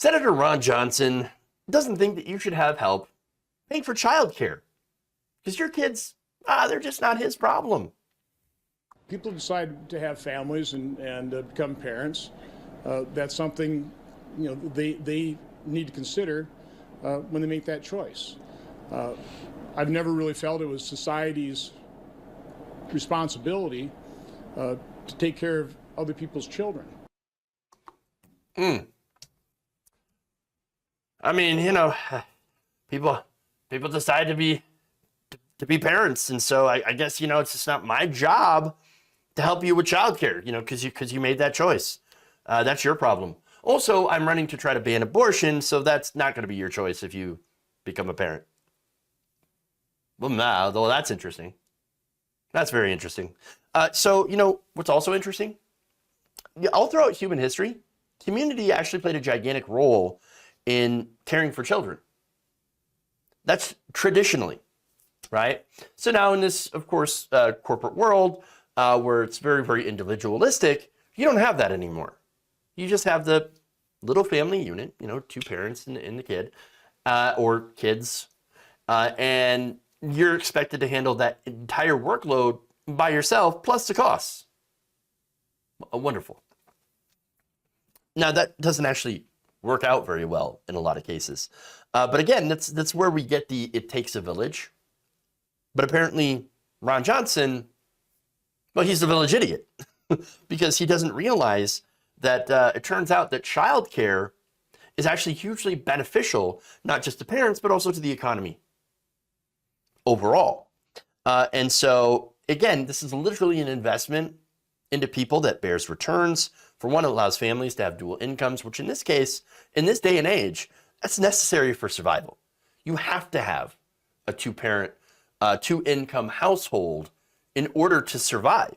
Senator Ron Johnson doesn't think that you should have help paying for childcare because your kids, they're just not his problem. People decide to have families and become parents. That's something they need to consider when they make that choice. I've never really felt it was society's responsibility to take care of other people's children. I mean, people decide to be parents, and so I guess it's just not my job to help you with childcare, because you made that choice. That's your problem. Also, I'm running to try to ban abortion, so that's not going to be your choice if you become a parent. Well, though that's interesting. That's very interesting. So, what's also interesting? All throughout human history, community actually played a gigantic role in caring for children. That's traditionally, right? So now in this, of course, corporate world, where it's very, very individualistic, you don't have that anymore. You just have the little family unit, 2 parents and the kid, or kids, and you're expected to handle that entire workload by yourself, plus the costs. Wonderful. Now, that doesn't actually work out very well in a lot of cases. But again, that's where we get the "it takes a village." But apparently, Ron Johnson, well, he's the village idiot because he doesn't realize that it turns out that childcare is actually hugely beneficial, not just to parents, but also to the economy overall. And so, again, this is literally an investment into people that bears returns. For one, it allows families to have dual incomes, which in this case, in this day and age, that's necessary for survival. You have to have a 2-parent, 2-income household in order to survive.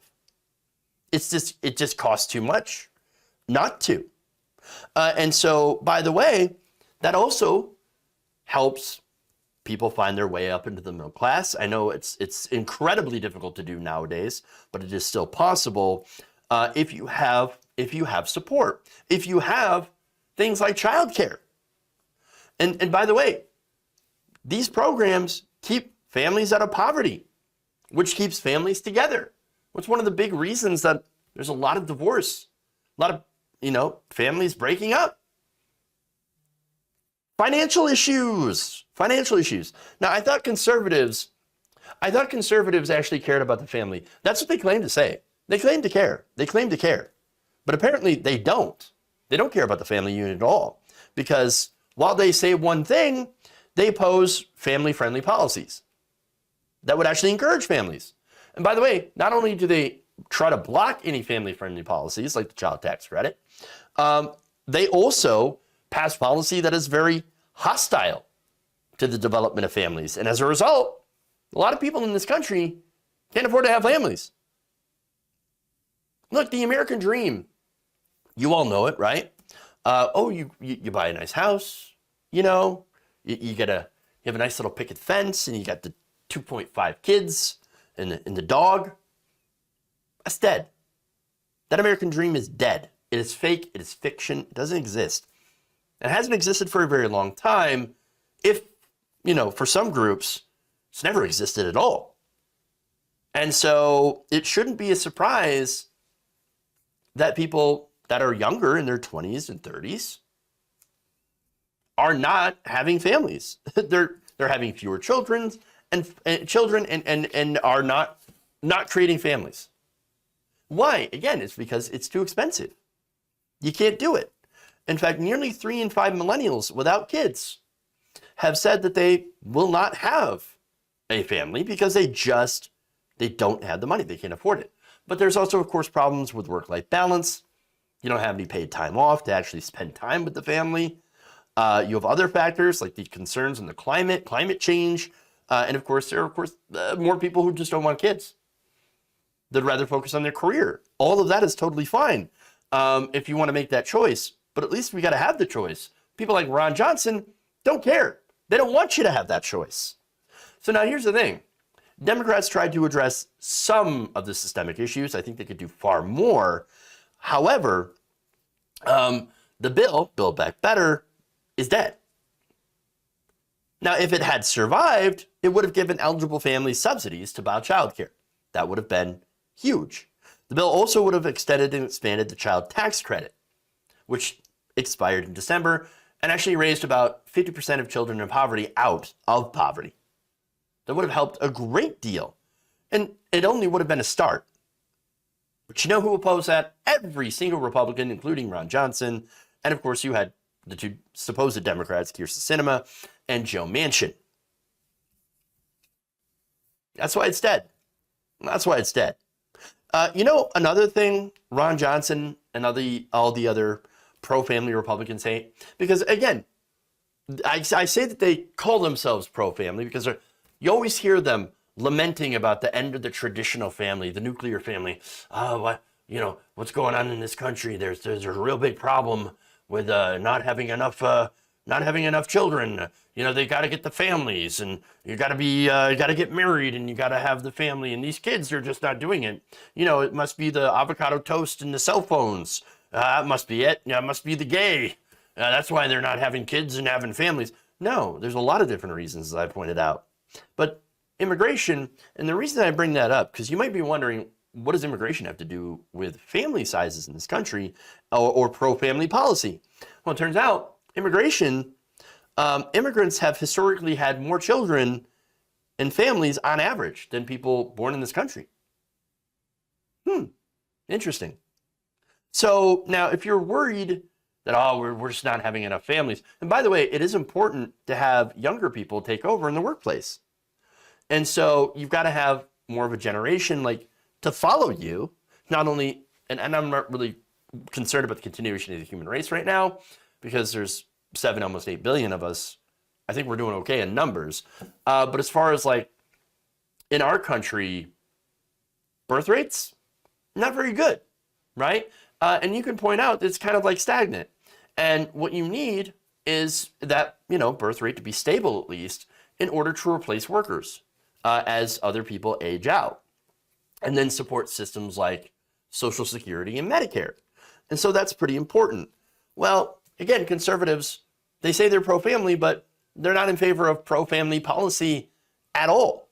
It just costs too much not to. And so, by the way, that also helps people find their way up into the middle class. I know it's incredibly difficult to do nowadays, but it is still possible if you have support, if you have things like childcare. And by the way, these programs keep families out of poverty, which keeps families together. It's one of the big reasons that there's a lot of divorce, a lot of families breaking up. Financial issues. Now, I thought conservatives actually cared about the family. That's what they claim to say. They claim to care. But apparently they don't. They don't care about the family unit at all. Because while they say one thing, they oppose family-friendly policies that would actually encourage families. And by the way, not only do they try to block any family-friendly policies like the child tax credit, they also pass policy that is very hostile to the development of families. And as a result, a lot of people in this country can't afford to have families. Look, the American dream, you all know it, right? You buy a nice house, you have a nice little picket fence, and you got the 2.5 kids and the dog. That's dead. That American dream is dead. It is fake. It is fiction. It doesn't exist. It hasn't existed for a very long time. If, for some groups, it's never existed at all. And so it shouldn't be a surprise that people that are younger in their 20s and 30s are not having families. They're having fewer children and are not creating families. Why? Again, it's because it's too expensive. You can't do it. In fact, nearly 3 in 5 millennials without kids have said that they will not have a family because they don't have the money. They can't afford it. But there's also, of course, problems with work-life balance. You don't have any paid time off to actually spend time with the family. You have other factors like the concerns in the climate change. And of course, there are more people who just don't want kids. They'd rather focus on their career. All of that is totally fine if you want to make that choice. But at least we got to have the choice. People like Ron Johnson don't care. They don't want you to have that choice. So now here's the thing. Democrats tried to address some of the systemic issues. I think they could do far more. However, the Build Back Better, is dead. Now, if it had survived, it would have given eligible families subsidies to buy childcare. That would have been huge. The bill also would have extended and expanded the child tax credit, which expired in December and actually raised about 50% of children in poverty out of poverty. That would have helped a great deal. And it only would have been a start. But you know who opposed that? Every single Republican, including Ron Johnson. And of course, you had the two supposed Democrats, Kyrsten Sinema and Joe Manchin. That's why it's dead. That's why it's dead. Another thing Ron Johnson and all the other pro-family Republicans hate, because again, I say that they call themselves pro-family because you always hear them lamenting about the end of the traditional family, the nuclear family. What's going on in this country? There's a real big problem with not having enough children. They got to get the families, and you got to get married, and you got to have the family, and these kids are just not doing it. It must be the avocado toast and the cell phones. That must be it. It must be the gay. That's why they're not having kids and having families. No, there's a lot of different reasons, as I pointed out. But immigration, and the reason I bring that up, because you might be wondering, what does immigration have to do with family sizes in this country or pro-family policy? Well, it turns out immigrants have historically had more children and families on average than people born in this country. Interesting. So now if you're worried that, we're just not having enough families, and by the way, it is important to have younger people take over in the workplace. And so you've got to have more of a generation to follow you, not only, and I'm not really concerned about the continuation of the human race right now, because there's 7, almost 8 billion of us. I think we're doing okay in numbers. But as far as in our country, birth rates, not very good, right? And you can point out it's kind of stagnant. And what you need is that, birth rate to be stable at least in order to replace workers as other people age out. And then support systems like Social Security and Medicare. And so that's pretty important. Well, again, conservatives, they say they're pro-family, but they're not in favor of pro-family policy at all.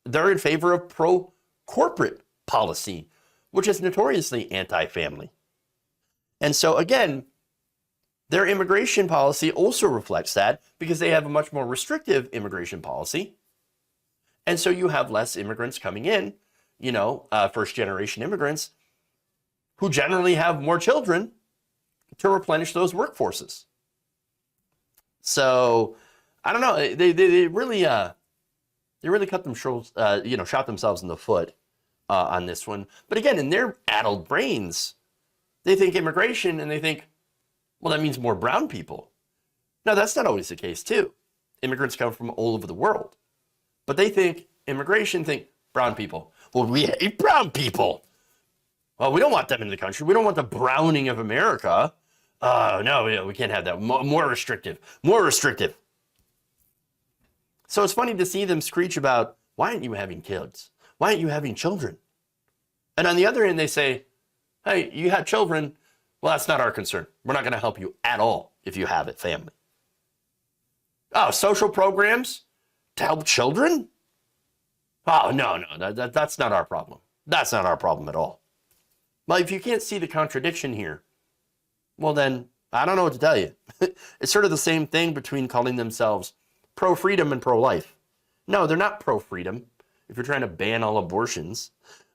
They're in favor of pro-corporate policy, which is notoriously anti-family. And so again, their immigration policy also reflects that because they have a much more restrictive immigration policy. And so you have less immigrants coming in, first-generation immigrants who generally have more children to replenish those workforces. So I don't know. They really shot themselves in the foot on this one. But again, in their addled brains, they think immigration and they think, well, that means more brown people. Now, that's not always the case, too. Immigrants come from all over the world. But they think brown people. Well, we hate brown people. Well, we don't want them in the country. We don't want the browning of America. No, we can't have that. More restrictive. So it's funny to see them screech about, why aren't you having kids? Why aren't you having children? And on the other end, they say, hey, you had children. Well, that's not our concern. We're not going to help you at all if you have a family. Oh, social programs to help children? Oh, no, that's not our problem. That's not our problem at all. Well, if you can't see the contradiction here, well then, I don't know what to tell you. It's sort of the same thing between calling themselves pro-freedom and pro-life. No, they're not pro-freedom if you're trying to ban all abortions.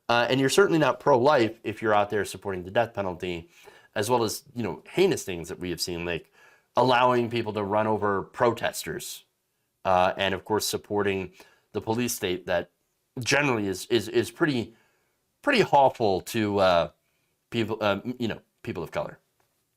And you're certainly not pro-life if you're out there supporting the death penalty, as well as, heinous things that we have seen, like allowing people to run over protesters. And of course, supporting the police state that generally is pretty awful to people of color.